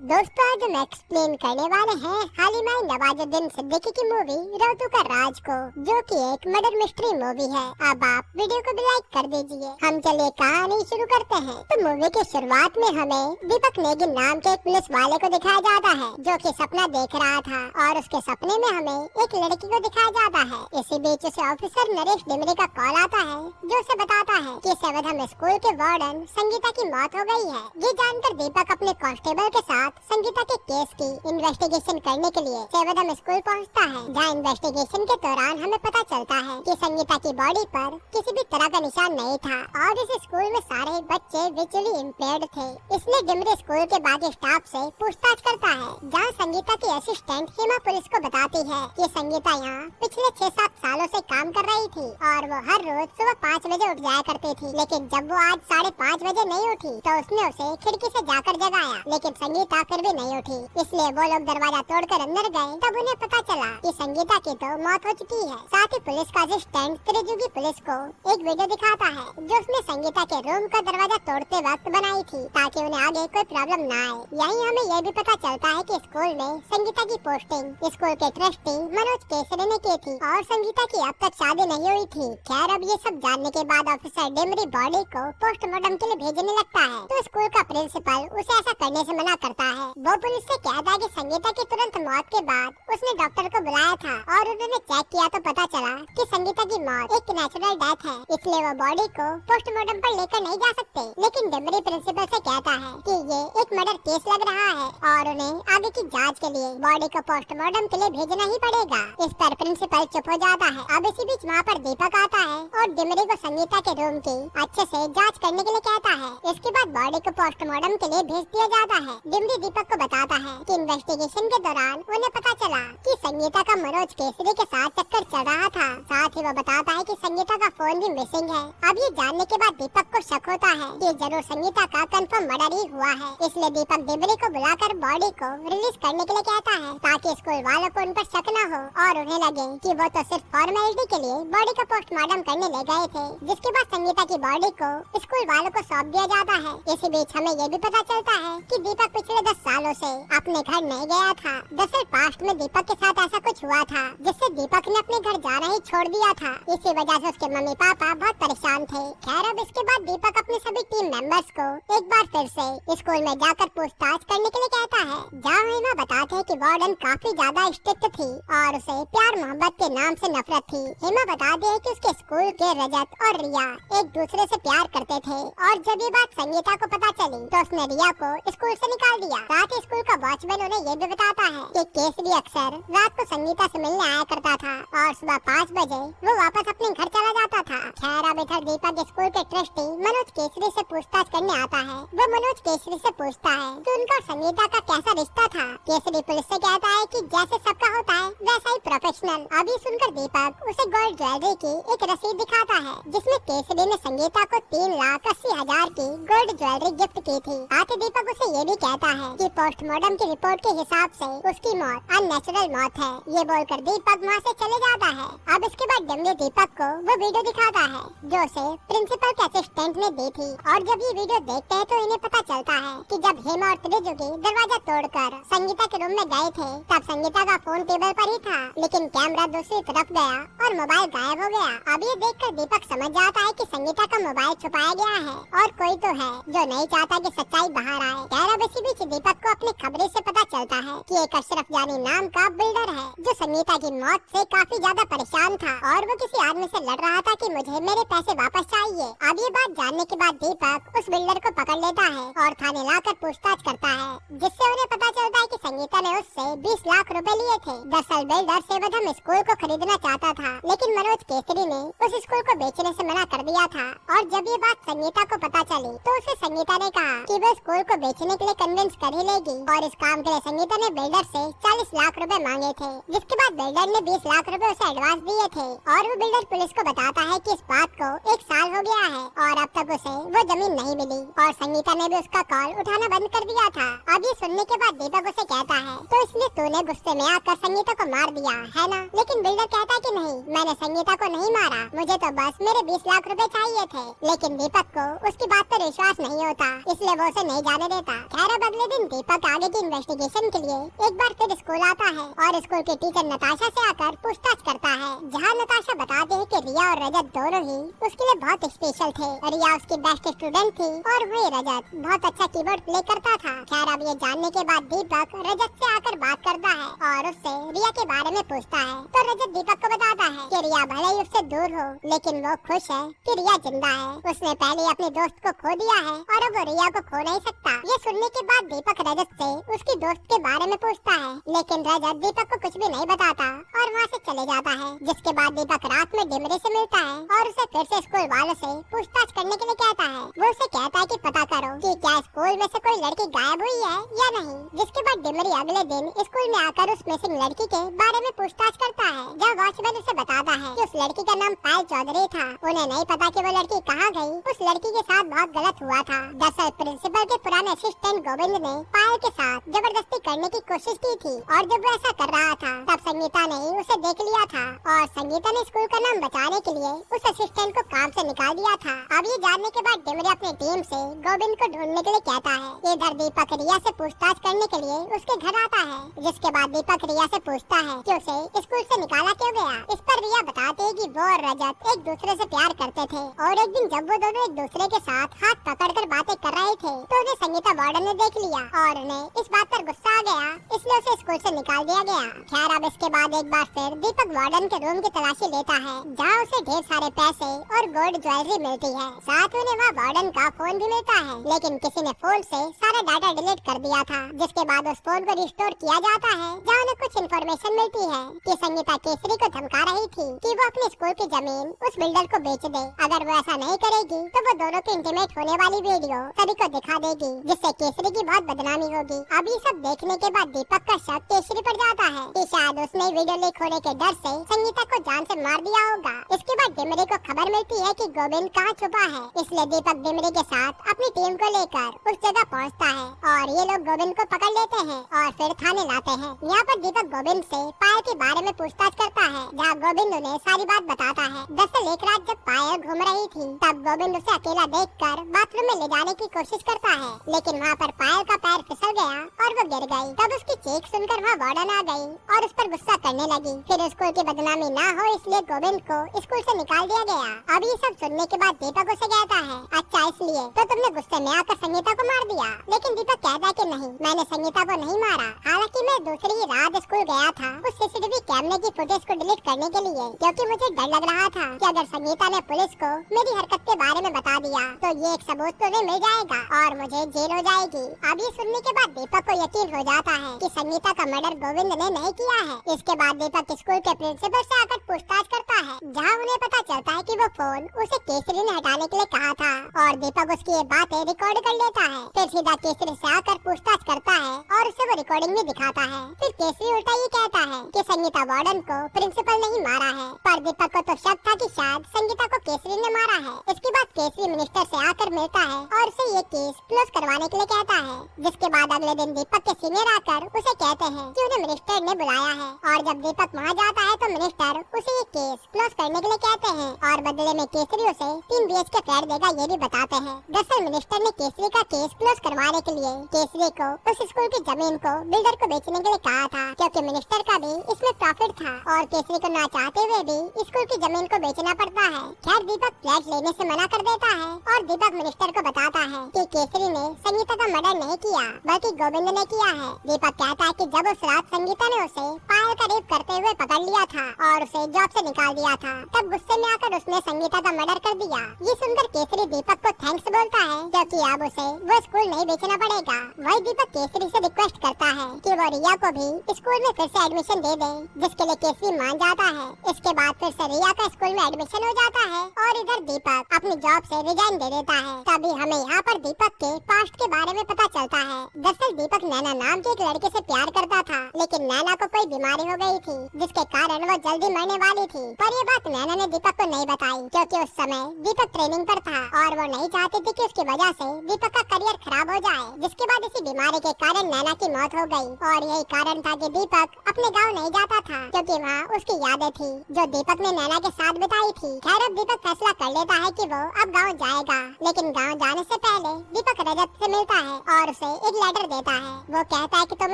दोस्तों आज हम एक्सप्लेन करने वाले हैं हाल ही में नवाजुद्दीन सिद्दीकी की मूवी रतू का राज को, जो कि एक मर्डर मिस्ट्री मूवी है। अब आप वीडियो को भी लाइक कर दीजिए। हम चलिए कहानी शुरू करते हैं। तो मूवी की शुरुआत में हमें दीपक नेगी नाम के एक पुलिस वाले को दिखाया जाता है, जो कि सपना देख रहा था और उसके सपने में हमें एक लड़की को दिखाया जाता है। इसी बीच उसे ऑफिसर नरेश डिमरी का कॉल आता है, जो उसे बताता है कि सेवधम स्कूल के वार्डन संगीता की मौत हो गई है। ये जानकर दीपक अपने कांस्टेबल के साथ संगीता के केस की इन्वेस्टिगेशन करने के लिए सेवधम स्कूल पहुंचता है, जहां इन्वेस्टिगेशन के दौरान हमें पता चलता है कि संगीता की बॉडी पर किसी भी तरह का निशान नहीं था और इस स्कूल में सारे बच्चे विजुअली इम्पेयर्ड थे। इसलिए डिमरी स्कूल के बाकी स्टाफ से पूछताछ करता है, जहां संगीता की असिस्टेंट हिमा पुलिस को बताती है कि संगीता यहाँ पिछले 6-7 सालों से काम कर रही थी और वो हर रोज सुबह 5 बजे उठ जाया करती थी। लेकिन जब वो आज 5:30 बजे नहीं उठी तो उसने उसे खिड़की से जाकर जगाया, लेकिन संगीता फिर भी नहीं उठी। इसलिए वो लोग दरवाजा तोड़कर अंदर गए। तब उन्हें पता चला कि संगीता की तो मौत हो चुकी है। साथ ही पुलिस का असिस्टेंट त्रिजुगी पुलिस को एक वीडियो दिखाता है, जो उसने संगीता के रूम का दरवाजा तोड़ते वक्त बनाई थी, ताकि उन्हें आगे कोई प्रॉब्लम न आए। यहीं हमें यह भी पता चलता है कि स्कूल में संगीता की पोस्टिंग स्कूल के ट्रस्टी मनोज केसरी ने की थी और संगीता की अब तक शादी नहीं हुई थी। खैर अब ये सब जानने के बाद ऑफिसर डिमरी बॉडी को पोस्टमार्टम के लिए भेजने लगता है, तो स्कूल का प्रिंसिपल उसे ऐसा करने से मना करता है। वो पुलिस से कहता है कि संगीता की तुरंत मौत के बाद उसने डॉक्टर को बुलाया था और उन्होंने चेक किया तो पता चला कि संगीता की मौत एक नेचुरल डेथ है, इसलिए वो बॉडी को पोस्टमार्टम पर लेकर नहीं जा सकते। लेकिन डिमरी प्रिंसिपल से कहता है कि ये एक मर्डर केस लग रहा है और उन्हें आगे की जांच के लिए बॉडी को पोस्टमार्टम के लिए भेजना ही पड़ेगा। इस पर प्रिंसिपल चुप हो जाता है। अब इसी बीच वहाँ पर दीपक आता है और डिमरी को संगीता के रूम की अच्छे से जाँच करने के लिए कहता है। इसके बाद बॉडी को पोस्टमार्टम के लिए भेज दिया जाता है। डिमरी दीपक को बताता है कि इन्वेस्टिगेशन के दौरान उन्हें पता चला कि संगीता का मनोज केसरी के साथ चक्कर चल रहा था। साथ ही वो बताता है कि संगीता का फोन भी मिसिंग है। अब ये जानने के बाद दीपक को शक होता है कि जरूर संगीता का कंफर्म मर्डर ही हुआ है। इसलिए दीपक डिमरी को बुलाकर बॉडी को रिलीज करने के लिए कहता है, ताकि स्कूल वालों को उन पर शक न हो और उन्हें लगे कि वो तो सिर्फ फॉर्मेलिटी के लिए बॉडी का पोस्टमार्टम करने ले गए थे। जिसके बाद संगीता की बॉडी को स्कूल वालों को सौंप दिया जाता है। इसी बीच हमें ये भी पता चलता है कि दीपक पिछले 10 सालों से अपने घर नहीं गया था। दरअसल पास्ट में दीपक के साथ ऐसा कुछ हुआ था, जिससे दीपक ने अपने घर जाना ही छोड़ दिया था। इसी वजह से उसके मम्मी पापा बहुत परेशान थे। खैर अब इसके बाद दीपक अपने सभी टीम मेंबर्स को एक बार फिर से स्कूल में जाकर पूछताछ करने के लिए कहता है, जहाँ हिमा बताते हैं कि वार्डन काफी ज्यादा स्ट्रिक्ट थी और उसे प्यार मोहब्बत के नाम से नफरत थी। हिमा बताती है कि उसके स्कूल के रजत और रिया एक दूसरे से प्यार करते थे और जब ये बात संगीता को पता चली तो उसने रिया को स्कूल से निकाल दिया। साथ ही स्कूल का वॉचमैन उन्हें ये भी बताता है कि केसरी अक्सर रात को संगीता से मिलने आया करता था और सुबह 5 बजे वो वापस अपने घर चला जाता था। खैर अब इधर दीपक स्कूल के ट्रस्टी मनोज केसरी से पूछताछ करने आता है। वो मनोज केसरी से पूछता है कि उनका और संगीता का कैसा रिश्ता था। केसरी पुलिस से कहता है कि जैसे सबका होता है वैसा ही प्रोफेशनल। अभी सुनकर दीपक उसे गोल्ड ज्वेलरी की एक रसीद दिखाता है, जिसमें केसरी ने संगीता को 3,80,000 की गोल्ड ज्वेलरी गिफ्ट की थी। साथ ही दीपक उसे ये भी कहता है कि पोस्टमार्टम की रिपोर्ट के हिसाब से उसकी मौत अननेचुरल मौत है। ये बोलकर दीपक वहाँ से चले जाता है। अब इसके बाद डिमरी दीपक को वो वीडियो दिखाता है, जो उसे प्रिंसिपल के असिस्टेंट ने दी थी। और जब ये वीडियो देखते हैं तो इन्हें पता चलता है कि जब हेमा और त्रिजुगी दरवाजा तोड़कर संगीता के रूम में गए थे, तब संगीता का फोन टेबल पर ही था, लेकिन कैमरा दूसरी तरफ गया और मोबाइल गायब हो गया। अब ये देखकर दीपक समझ जाता है कि संगीता का मोबाइल छुपाया गया है और कोई तो है जो नहीं चाहता कि सच्चाई बाहर आए। खैर अब इसी बीच दीपक को अपनी खबरें से पता चलता है कि एक अशरफ जानी नाम का बिल्डर है, जो संगीता की मौत से काफी ज्यादा परेशान था और वो किसी आदमी से लड़ रहा था कि मुझे मेरे पैसे वापस चाहिए। अब ये बात जानने के बाद दीपक उस बिल्डर को पकड़ लेता है और थाने लाकर पूछताछ करता है, जिससे उन्हें पता चलता है कि संगीता ने उससे 20 लाख रुपए लिए थे। दरअसल बिल्डर सेवधम स्कूल को खरीदना चाहता था, लेकिन मनोज केसरी ने उस स्कूल को बेचने से मना कर दिया था। और जब ये बात संगीता को पता चली तो उसे संगीता ने कहा कि वो स्कूल को बेचने के लिए कन्विंस कर ही लेगी। और इस काम के लिए संगीता ने बिल्डर से 40 लाख रुपए मांगे थे, जिसके बाद बिल्डर ने 20 लाख रुपए उसे एडवांस दिए थे। और वो बिल्डर पुलिस को बताता है कि इस बात को 1 साल हो गया है और अब तक उसे वो जमीन नहीं मिली और संगीता ने भी उसका कॉल उठाना बंद कर दिया था। अब ये सुनने के बाद दीपक उसे कहता है, तो इसलिए तूने गुस्से में आकर संगीता को मार दिया है ना? लेकिन बिल्डर कहता है कि नहीं, मैंने संगीता को नहीं मारा, मुझे तो बस मेरे 20 लाख रुपए चाहिए थे। लेकिन दीपक को उसकी बात पर विश्वास नहीं होता, इसलिए वो उसे नहीं जाने देता। खैर अब अगले दिन दीपक दीपक आगे की इन्वेस्टिगेशन के लिए एक बार फिर स्कूल आता है और स्कूल की टीचर नताशा से आकर पूछताछ करता है, जहाँ नताशा बताती है कि रिया और रजत दोनों ही उसके लिए बहुत स्पेशल थे। रिया उसकी बेस्ट स्टूडेंट थी और वही रजत बहुत अच्छा कीबोर्ड प्ले करता था। खैर अब ये जानने के बाद दीपक रजत से आकर बात करता है और उससे रिया के बारे में पूछता है, तो रजत दीपक को बताता है कि रिया भले ही उससे दूर हो लेकिन वो खुश है कि रिया जिंदा है। उसने पहले अपने दोस्त को खो दिया है और अब वो रिया को खो नहीं सकता। ये सुनने के बाद दीपक रजत से उसकी दोस्त के बारे में पूछता है, लेकिन रजत दीपक को कुछ भी नहीं बताता और वहाँ से चले जाता है। जिसके बाद दीपक रात में डिमरी से मिलता है और उसे फिर से स्कूल वालों से पूछताछ करने के लिए कहता है। वो उसे कहता है कि पता करो कि क्या स्कूल में से कोई लड़की गायब हुई है या नहीं। जिसके बाद डिमरी अगले दिन स्कूल में आकर उस मिसिंग लड़की के बारे में पूछताछ करता है, जहाँ वॉचमैन उसे बताता है कि उस लड़की का नाम पायल चौधरी था। उन्हें नहीं पता कि वो लड़की कहाँ गई। उस लड़की के साथ बहुत गलत हुआ था। दरअसल प्रिंसिपल के पुराने असिस्टेंट गोविंद ने पायल के साथ जबरदस्ती करने की कोशिश की थी और जब वो ऐसा कर रहा था तब संगीता ने ही उसे देख लिया था और संगीता ने स्कूल का नाम बचाने के लिए उस असिस्टेंट को काम से निकाल दिया था। अब ये जानने के बाद डिमरी अपनी टीम से गोविंद को ढूंढने के लिए कहता है। इधर दीपक रिया से पूछताछ करने के लिए उसके घर आता है। जिसके बाद दीपक रिया से पूछता है कि उसे स्कूल से निकाला क्यों गया। इस पर रिया बताती है कि वो और रजत एक दूसरे से प्यार करते थे और एक दिन जब वो दोनों एक दूसरे के साथ हाथ पकड़कर बातें कर रहे थे तो उन्हें संगीता वार्डन ने देख लिया और उन्हें इस बात पर गुस्सा आ गया, इसलिए उसे स्कूल से निकाल दिया गया। खैर अब इसके बाद एक बार फिर दीपक वार्डन के रूम की तलाशी लेता है, जहाँ उसे ढेर सारे पैसे और गोल्ड ज्वेलरी मिलती है। साथ में वहाँ वार्डन का फोन भी मिलता है, लेकिन किसी ने फोन से सारा डाटा डिलीट कर दिया था। जिसके बाद उस फोन को रिस्टोर किया जाता है, जहाँ उन्हें कुछ इन्फॉर्मेशन मिलती है कि संगीता केसरी को धमका रही थी कि वो अपने स्कूल की जमीन उस बिल्डर को बेच दे। अगर वो ऐसा नहीं करेगी तो वो दोनों की इंटीमेट होने वाली वीडियो सभी को दिखा देगी, जिससे केसरी की बहुत बदनामी होगी। अब ये सब देखने के बाद दीपक का शक केसरी पर जाता है कि शायद उसने वीडियो लीक होने के डर से संगीता को जान से मार दिया होगा। इसके बाद डिमरी को खबर मिलती है कि गोविंद कहाँ छुपा है, इसलिए दीपक डिमरी के साथ अपनी टीम को लेकर उस जगह पहुँचता है और ये लोग गोविंद को पकड़ लेते हैं और फिर थाने लाते हैं। यहाँ पर दीपक गोविंद से पायल के बारे में पूछताछ करता है, जहाँ गोविंद उन्हें सारी बात बताता है। दरअसल एक रात जब पायल घूम रही थी तब गोविंद उसे अकेला देखकर बाथरूम में ले जाने की कोशिश करता है, लेकिन वहाँ पर पायल का पैर फिसल गया और वो गिर गई। तब उसकी चीख सुनकर वहाँ वार्डन आ गई और उस पर गुस्सा करने लगी। फिर स्कूल की बदनामी ना हो इसलिए गोविंद को स्कूल से निकाल दिया गया। अब ये सब सुनने के बाद दीपक उसे कहता है, अच्छा इसलिए तो तुमने गुस्से में आकर संगीता को मार दिया। लेकिन दीपक कहता है कि नहीं, मैंने संगीता को नहीं मारा। हालांकि मैं दूसरी ही रात स्कूल गया था उस सीसीटीवी कैमरे की फुटेज को डिलीट करने के लिए, क्योंकि मुझे डर लग रहा था कि अगर संगीता ने पुलिस को मेरी हरकत के बारे में बता दिया तो ये एक सबूत तो उन्हें मिल जाएगा और मुझे जेल हो जाएगी। अब ये सुनने के बाद दीपक को यकीन हो जाता है कि संगीता का मर्डर गोविंद ने नहीं किया है। इसके बाद दीपक स्कूल के प्रिंसिपल से आकर पूछताछ करता है, जहाँ उन्हें पता चलता है कि वो फोन उसे केसरी ने हटाने के लिए कहा था और दीपक उसकी ये बातें रिकॉर्ड कर लेता है। फिर सीधा केसरी से आकर पूछताछ करता है और उसे वो रिकॉर्डिंग भी दिखाता है। फिर केसरी उल्टा ये कहता है कि संगीता वार्डन को प्रिंसिपल नहीं मारा है, पर दीपक को तो शक था कि शायद संगीता को केसरी ने मारा है। इसके बाद केसरी मिनिस्टर से आकर मिलता है और उसे ये केस क्लोज करवाने के लिए कहता है। जिसके बाद अगले दिन दीपक के सीनियर आकर उसे कहते हैं कि उन्हें मिनिस्टर ने बुलाया है और जब दीपक वहाँ जाता है तो मिनिस्टर उसे ये केस क्लोज करने के लिए कहते हैं और बदले में केसरी उसे 3 BHK फ्लैट देगा ये भी बताते हैं। दरअसल मिनिस्टर ने केसरी का केस क्लोज करवाने के लिए केसरी को उस स्कूल की जमीन को बिल्डर को बेचने के लिए कहा था, क्योंकि मिनिस्टर का भी इसमें प्रॉफिट था और केसरी को ना चाहते हुए भी स्कूल की जमीन को बेचना पड़ता है। खैर दीपक फ्लैट लेने से मना कर देता है और दीपक मिनिस्टर को बताता है कि केसरी ने संगीता का मर्डर नहीं किया बल्कि गोविंद ने किया है। दीपक कहता है कि जब उस रात संगीता ने उसे पायल का रेप करते हुए पकड़ लिया था और उसे जॉब से निकाल दिया था, तब गुस्से में आकर उसने संगीता का मर्डर कर दिया। ये सुनकर केसरी दीपक को थैंक्स बोलता है, क्योंकि अब उसे वो स्कूल नहीं बेचना पड़ेगा। वही दीपक केसरी से रिक्वेस्ट करता है कि वो रिया को भी स्कूल में फिर से एडमिशन दे दे, जिसके लिए केसरी मान जाता है। इसके बाद फिर से रिया का स्कूल में एडमिशन हो जाता है और इधर दीपक अपनी जॉब से रिजाइन दे देता है। तभी हमें यहाँ पर दीपक के पास्ट के बारे में पता चलता है। दरअसल दीपक नैना नाम की एक लड़के से प्यार करता था, लेकिन नैना को कोई बीमारी हो गई थी जिसके कारण वो जल्दी मरने वाली थी। पर ये बात नैना ने दीपक को नहीं बताई, क्योंकि उस समय दीपक ट्रेनिंग पर था और वो नहीं चाहती थी कि उसकी वजह से दीपक का करियर खराब हो जाए। जिसके बाद इसी बीमारी के कारण नैना की मौत हो गई और यही कारण था कि दीपक अपने गाँव नहीं जाता था, क्योंकि वहाँ उसकी यादें थी जो दीपक ने नैना के साथ बिताई थी। खैर अब दीपक फैसला कर लेता है कि वो अब गाँव जाएगा, लेकिन गाँव जाने से पहले दीपक रजत से मिलता है और उसे एक लेटर देता है। वो कहता है कि तुम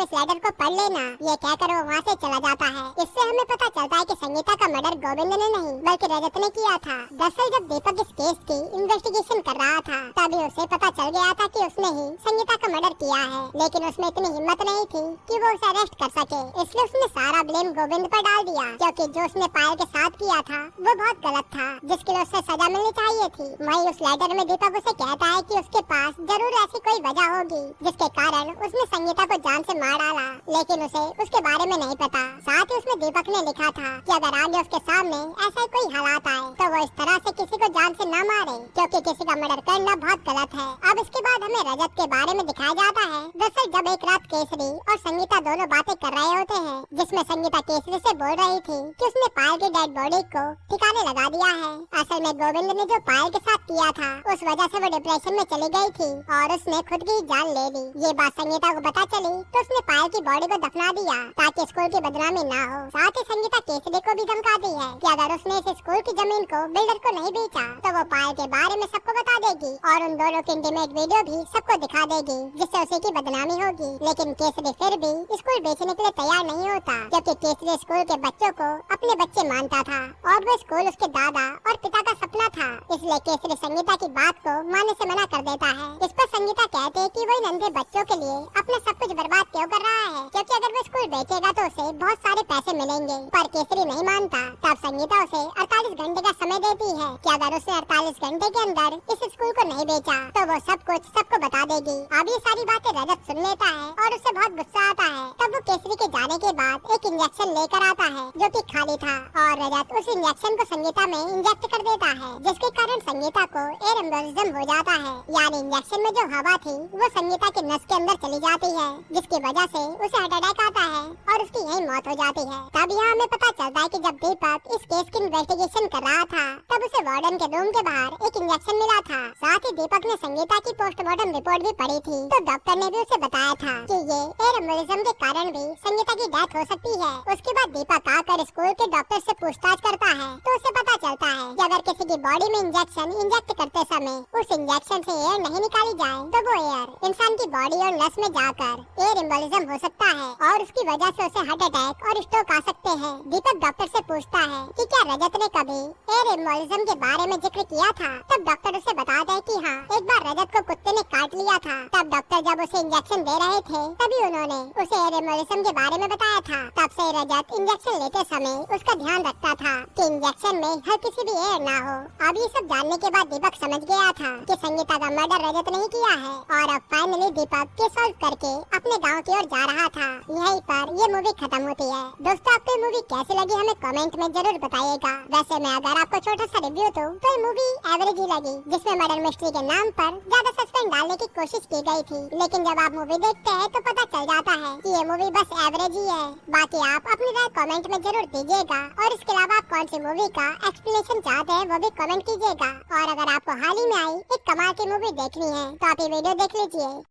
इस लेटर को पढ़ लेना। ये कहकर वो वहाँ से चला जाता है। इससे हमें पता चलता है कि संगीता का मर्डर गोविंद ने नहीं बल्कि रजत ने किया था। दरअसल जब दीपक इस केस की इन्वेस्टिगेशन कर रहा था तभी उसे पता चल गया था कि उसने ही संगीता का मर्डर किया है, लेकिन उसमें इतनी हिम्मत नहीं थी कि वो उसे अरेस्ट कर सके। इसलिए उसने सारा ब्लेम गोविंद पर डाल दिया, क्योंकि जो उसने पायल के साथ किया था वो बहुत गलत था, जिसके लिए उसे सजा मिलनी चाहिए थी। वहीं उस लेटर में दीपक उसे कहता है कि उसके पास जरूर ऐसी कोई वजह होगी जिसके कारण उसने संगीता को जान से मार डाला, लेकिन उसे उसके बारे में नहीं पता। साथ ही उसमें दीपक ने लिखा था कि अगर आगे उसके सामने ऐसा कोई हालात आए तो वो इस तरह से किसी को जान से न मारे, क्योंकि किसी का मर्डर करना बहुत गलत है। अब इसके बाद हमें रजत के बारे में दिखाया जाता है। दरअसल जब एक रात केसरी और संगीता दोनों बातें कर रहे होते हैं, जिसमें संगीता केसरी से बोल रही थी कि उसने पायल की डेड बॉडी को ठिकाने लगा दिया है। असल में गोविंद ने जो पायल के साथ किया था उस वजह से वो डिप्रेशन में चली गई थी और उसने खुद की जान ले ली। ये बात संगीता को पता चली तो उसने पायल की बॉडी को दफना दिया ताकि स्कूल की बदनामी ना हो। साथ ही संगीता केसरी को भी धमकाती है कि अगर उसने इस स्कूल की जमीन को बिल्डर को नहीं बेचा तो वो पायल के बारे में सबको बता देगी और उन दोनों की इंटीमेट वीडियो भी सबको दिखा देगी, जिससे उसी की बदनामी होगी। लेकिन केसरी फिर भी स्कूल बेचने के लिए तैयार नहीं होता, क्योंकि केसरी स्कूल के बच्चों को अपने बच्चे मानता था और वो स्कूल उसके दादा और पिता का सपना था। इसलिए केसरी संगीता की बात को मानने से मना कर देता है। इस पर संगीता कहते है कि वो नन्हे बच्चों के लिए अपना सब कुछ बर्बाद क्यों कर रहा है, क्योंकि अगर वो स्कूल बेचेगा तो उसे बहुत सारे पैसे मिलेंगे। पर केसरी नहीं मानता। तब संगीता उसे 48 घंटे का समय देती है कि अगर उसने 48 घंटे के अंदर इस स्कूल को नहीं बेचा तो वो सब कुछ सबको बता देगी। अब ये सारी बातें रजत सुन लेता है और उसे बहुत गुस्सा आता है। तब वो केसरी के जाने के बाद एक इंजेक्शन लेकर आता है जो कि खाली था और रजत उस इंजेक्शन को संगीता में इंजेक्ट कर देता है, जिसके कारण संगीता को एयर एम्बोलिज्म हो जाता है। यानी इंजेक्शन में जो हवा थी वो संगीता के नस के अंदर चली जाती है, जिसकी वजह से उसे हार्ट अटैक आता है और उसकी यही मौत हो जाती है। तब यहाँ हमें पता चलता है कि जब दीपक इस केस की इन्वेस्टिगेशन कर रहा था तब उसे वार्डन के रूम के बाहर एक इंजेक्शन मिला था। साथ ही दीपक ने संगीता की पोस्टमार्टम रिपोर्ट भी पढ़ी थी, तो डॉक्टर ने भी उसे बताया था कि ये एयर एम्बोलिज्म के कारण भी संगीता की डेथ हो सकती है। उसके बाद दीपक आकर स्कूल के डॉक्टर से पूछताछ करता है तो उसे पता चलता है कि अगर किसी की बॉडी में इंजेक्शन इंजेक्ट करते समय उस इंजेक्शन से एयर नहीं निकाली जाए तो वो एयर इंसान की बॉडी और नस में जाकर एयर एम्बोलिज्म हो सकता है और उसकी वजह से उसे हार्ट अटैक और स्ट्रोक आ सकते हैं। दीपक डॉक्टर से पूछता है कि क्या रजत ने कभी एयर एम्बोलिज्म के बारे में जिक्र किया था। तब डॉक्टर उसे बताता है कि हाँ, एक बार रजत को कुत्ते ने काट लिया था। तब डॉक्टर जब उसे इंजेक्शन दे रहे थे तभी उन्होंने उसे एयर एम्बोलिज्म के बारे में बताया था। तब से रजत इंजेक्शन लेते समय उसका ध्यान रखता था कि इंजेक्शन में हर किसी भी एयर ना हो। अब ये सब जानने के बाद दीपक समझ गया था कि संगीता का मर्डर रजत नहीं किया है और अब फाइनली दीपक केस सॉल्व करके अपने गांव की ओर जा रहा था। यहीं पर ये मूवी खत्म होती है। दोस्तों, आपको ये मूवी कैसी लगी हमें कमेंट में जरूर बताइएगा। वैसे मैं अगर आपको छोटा सा रिव्यू दूं तो ये मूवी एवरेज ही लगी, जिसमें मर्डर मिस्ट्री के नाम पर ज्यादा सस्पेंस डालने की कोशिश की गई थी। लेकिन जब आप मूवी देखते हैं तो पता चल जाता है कि ये मूवी बस एवरेज ही है। बाकी आप अपनी राय कमेंट में जरूर दीजिएगा और इसके अलावा आप कौन सी मूवी का एक्सप्लेनेशन चाहते हैं वो भी कमेंट कीजिएगा। और अगर आपको हाल ही में आई एक कमाल की मूवी देखनी है तो आप ये वीडियो देख लीजिए।